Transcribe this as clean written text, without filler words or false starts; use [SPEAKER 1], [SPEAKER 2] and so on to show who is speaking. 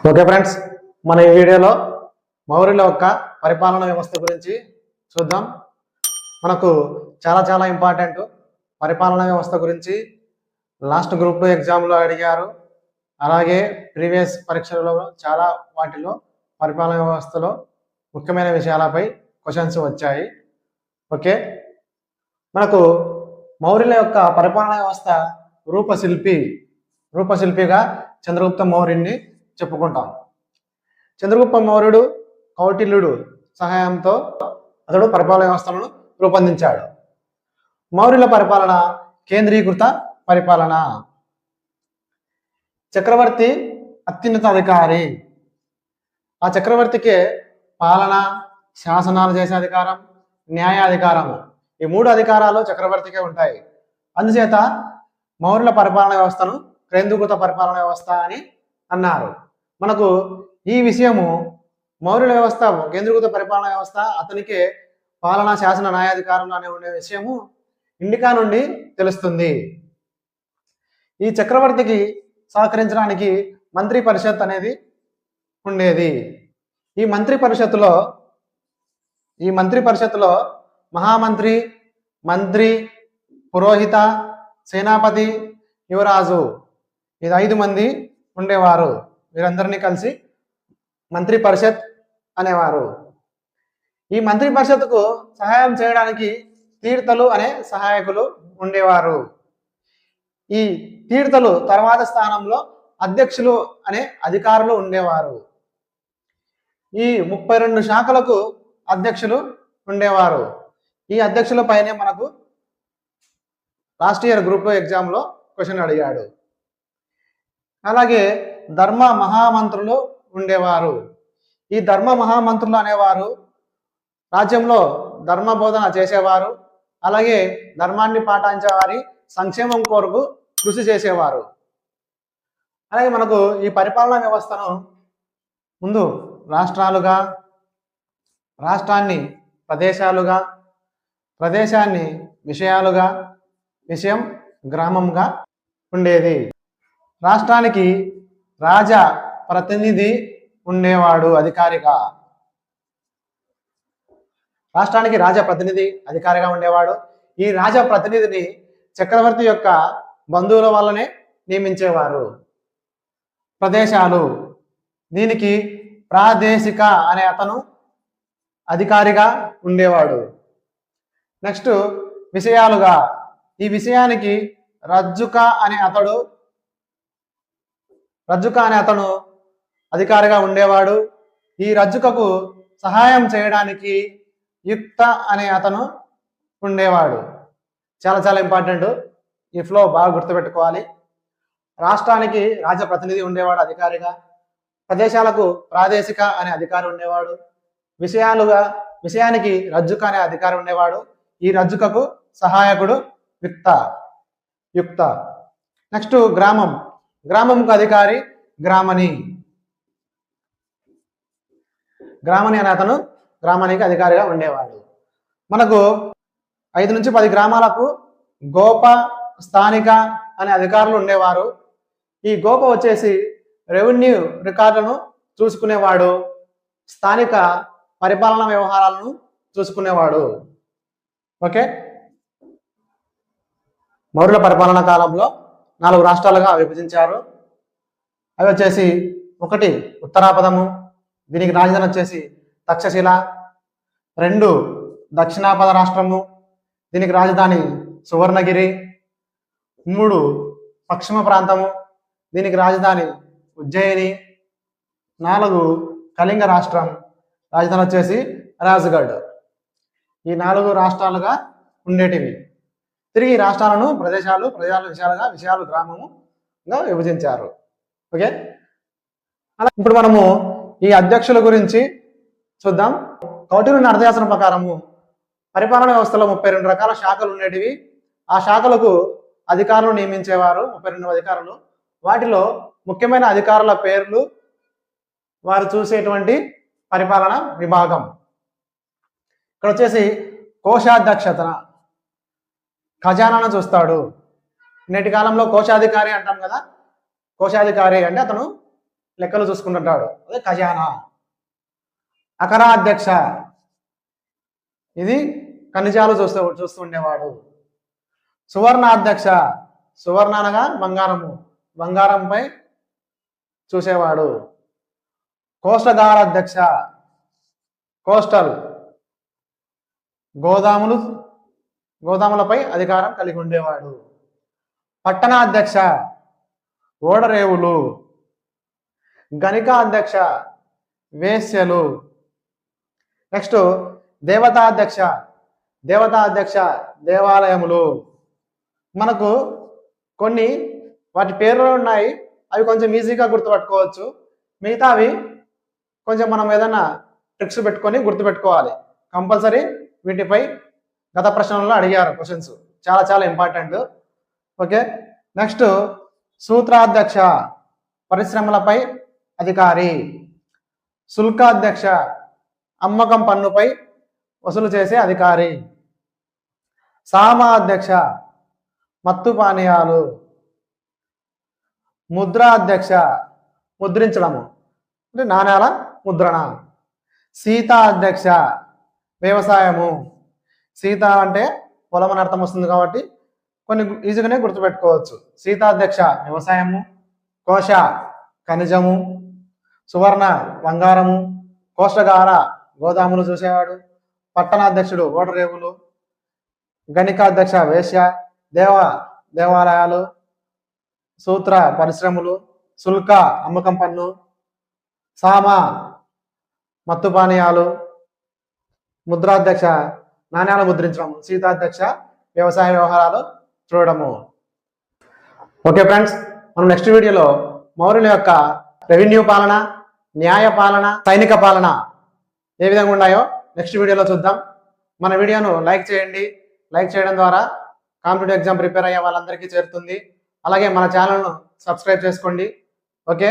[SPEAKER 1] Okay friends, మన ఈ వీడియోలో మౌర్యుల యొక్క పరిపాలన వ్యవస్థ గురించి చూద్దాం. మనకు చాలా ఇంపార్టెంట్ పరిపాలన వ్యవస్థ గురించి లాస్ట్ గ్రూప్ 2 ఎగ్జామ్లో అడిగారు. అలాగే ప్రీవియస్ పరీక్షలలో చాలా వాటిలో పరిపాలన వ్యవస్థలో ముఖ్యమైన విషయాలపై క్వశ్చన్స్ వచ్చాయి. ఓకే, మనకు మౌర్యుల యొక్క పరిపాలన వ్యవస్థ రూపశిల్పిగా చంద్రగుప్త మౌర్యుడిని చెప్పుకుంటాం. చంద్రగుప్త మౌర్యుడు కౌటిల్యుడు సహాయంతో అతడు పరిపాలన వ్యవస్థలను రూపొందించాడు. మౌర్యుల పరిపాలన కేంద్రీకృత పరిపాలన. చక్రవర్తి అత్యున్నత అధికారి. ఆ చక్రవర్తికే పాలన, శాసనాలు చేసే అధికారం, న్యాయాధికారం, ఈ 3 అధికారాలు చక్రవర్తికే ఉంటాయి. అందుచేత మౌర్యుల పరిపాలన వ్యవస్థను కేంద్రీకృత పరిపాలన వ్యవస్థ అని అన్నారు. మనకు ఈ విషయము మౌర్యుల వ్యవస్థ కేంద్రీకృత పరిపాలన వ్యవస్థ, అతనికే పాలన, శాసన, న్యాయాధికారంలో అనే ఉండే విషయము ఇండికా నుండి తెలుస్తుంది. ఈ చక్రవర్తికి సహకరించడానికి మంత్రి పరిషత్ అనేది ఉండేది. ఈ మంత్రి పరిషత్తులో మహామంత్రి, మంత్రి, పురోహిత, సేనాపతి, యువరాజు, ఇది 5 మంది ఉండేవారు. వీరందరినీ కలిసి మంత్రి పరిషత్ అనేవారు. ఈ మంత్రి పరిషత్తుకు సహాయం చేయడానికి తీర్థలు అనే సహాయకులు ఉండేవారు. ఈ తీర్థలు తర్వాత స్థానంలో అధ్యక్షులు అనే అధికారులు ఉండేవారు. ఈ 32 శాఖలకు అధ్యక్షులు ఉండేవారు. ఈ అధ్యక్షుల పైనే మనకు లాస్ట్ ఇయర్ గ్రూప్ 2 ఎగ్జామ్లో క్వశ్చన్ అడిగాడు. అలాగే ధర్మ మహామంత్రులు ఉండేవారు. ఈ ధర్మ మహామంత్రులు అనేవారు రాజ్యంలో ధర్మ బోధన చేసేవారు. అలాగే ధర్మాన్ని పాటించే వారి సంక్షేమం కొరకు కృషి చేసేవారు. అలాగే మనకు ఈ పరిపాలనా వ్యవస్థను ముందు రాష్ట్రాన్ని ప్రదేశాలుగా, ప్రదేశాన్ని విషయాలుగా, విషయం గ్రామంగా ఉండేది. రాష్ట్రానికి రాజా ప్రతినిధి ఉండేవాడు అధికారిగా. రాష్ట్రానికి రాజా ప్రతినిధి అధికారిగా ఉండేవాడు. ఈ రాజా ప్రతినిధిని చక్రవర్తి యొక్క బంధువుల వల్లనే నియమించేవారు. ప్రదేశాలు, దీనికి ప్రాదేశిక అనే అతను అధికారిగా ఉండేవాడు. నెక్స్ట్ విషయాలుగా, ఈ విషయానికి రజ్జుక అనే అతను అధికారిగా ఉండేవాడు. ఈ రజ్జుకకు సహాయం చేయడానికి యుక్త అనే అతను ఉండేవాడు. చాలా ఇంపార్టెంట్, ఈ ఫ్లో బాగా గుర్తుపెట్టుకోవాలి. రాష్ట్రానికి రాజప్రతినిధి ఉండేవాడు అధికారిగా, ప్రదేశాలకు ప్రాదేశిక అనే అధికారి ఉండేవాడు, విషయానికి రజ్జుక అనే అధికారి ఉండేవాడు. ఈ రజ్జుకకు సహాయకుడు యుక్త. నెక్స్ట్ గ్రామంకు అధికారి గ్రామణి అనే అతను గ్రామానికి అధికారిగా ఉండేవాడు. మనకు 5 నుంచి 10 గ్రామాలకు గోప, స్థానిక అనే అధికారులు ఉండేవారు. ఈ గోప వచ్చేసి రెవెన్యూ రికార్డులను చూసుకునేవాడు, స్థానిక పరిపాలనా వ్యవహారాలను చూసుకునేవాడు. ఓకే, మౌర్యుల పరిపాలనా కాలంలో 4 రాష్ట్రాలుగా విభజించారు. అవి వచ్చేసి 1 ఉత్తరాపదము, దీనికి రాజధాని వచ్చేసి తక్షశిల. 2 దక్షిణాపద రాష్ట్రము, దీనికి రాజధాని సువర్ణగిరి. 3 పశ్చిమ ప్రాంతము, దీనికి రాజధాని ఉజ్జయిని. 4 కళింగ రాష్ట్రం, రాజధాని వచ్చేసి రాజ్గఢ్. ఈ 4 రాష్ట్రాలుగా ఉండేటివి. తిరిగి రాష్ట్రాలను ప్రదేశాలు విషయాలుగా, విషయాలు గ్రామముగా విభజించారు. ఓకే, అలా ఇప్పుడు మనము ఈ అధ్యక్షుల గురించి చూద్దాం. కౌటిల్యుని అర్థశాస్త్రం ప్రకారము పరిపాలన వ్యవస్థలో 32 రకాల శాఖలు ఉండేటివి. ఆ శాఖలకు అధికారులు నియమించేవారు, 32 అధికారులు. వాటిలో ముఖ్యమైన అధికారుల పేర్లు, వారు చూసేటువంటి పరిపాలన విభాగం. ఇక్కడ వచ్చేసి కోశాధ్యక్షత, ఖజానాను చూస్తాడు. నేటి కాలంలో కోశాధికారి అంటాం కదా, కోశాధికారి అంటే అతను లెక్కలు చూసుకుంటుంటాడు, అదే ఖజానా. అకరా అధ్యక్ష, ఇది ఖనిజాలు చూస్తుండేవాడు. సువర్ణ అధ్యక్ష, సువర్ణ అనగా బంగారము, బంగారంపై చూసేవాడు. కోస్టగార అధ్యక్ష, కోస్టల్, గోదాములపై అధికారం కలిగి ఉండేవాడు. పట్టణ అధ్యక్ష, ఓడరేవులు. గణిక అధ్యక్ష, వేశ్యలు. నెక్స్ట్ దేవతాధ్యక్ష, దేవతాధ్యక్ష దేవాలయములు. మనకు కొన్ని వాటి పేర్లు ఉన్నాయి, అవి కొంచెం ఈజీగా గుర్తుపెట్టుకోవచ్చు. మిగతావి కొంచెం మనం ఏదైనా ట్రిక్స్ పెట్టుకొని గుర్తుపెట్టుకోవాలి. కంపల్సరీ వీటిపై గత ప్రశ్నల్లో అడిగారు క్వశ్చన్స్, చాలా చాలా ఇంపార్టెంట్. ఓకే, నెక్స్ట్ సూత్రాధ్యక్ష, పరిశ్రమలపై అధికారి. శుల్కాధ్యక్ష, అమ్మకం పన్నుపై వసూలు చేసే అధికారి. సామాధ్యక్ష, మత్తు పానీయాలు. ముద్రాధ్యక్ష, ముద్రించడము అంటే నాణ్యాల ముద్రణ. సీత అధ్యక్ష, వ్యవసాయము. సీత అంటే పొలం అని అర్థం వస్తుంది కాబట్టి కొన్ని ఈజీగానే గుర్తుపెట్టుకోవచ్చు. సీతాధ్యక్ష వ్యవసాయము. కోశ ఖనిజము. సువర్ణ బంగారము. కోష్టగార గోదాములు చూసేవాడు. పట్టణాధ్యక్షుడు ఓడరేవులు. గణికాధ్యక్ష వేశ్య, దేవాలయాలు. సూత్ర పరిశ్రమలు. శుల్క అమ్మకం పన్ను. సామ మత్తు పానీయాలు. ముద్రాధ్యక్ష నాణ్యాలు ముద్రించడము. సీతాధ్యక్ష వ్యవసాయ వ్యవహారాలు చూడడము. ఓకే ఫ్రెండ్స్, మనం నెక్స్ట్ వీడియోలో మౌర్యుల యొక్క రెవెన్యూ పాలన, న్యాయ పాలన, సైనిక పాలన ఏ విధంగా ఉన్నాయో నెక్స్ట్ వీడియోలో చూద్దాం. మన వీడియోను లైక్ చేయండి. లైక్ చేయడం ద్వారా కాంపిటేటివ్ ఎగ్జామ్ ప్రిపేర్ అయ్యే వాళ్ళందరికీ చేరుతుంది. అలాగే మన ఛానల్ను సబ్స్క్రైబ్ చేసుకోండి. ఓకే.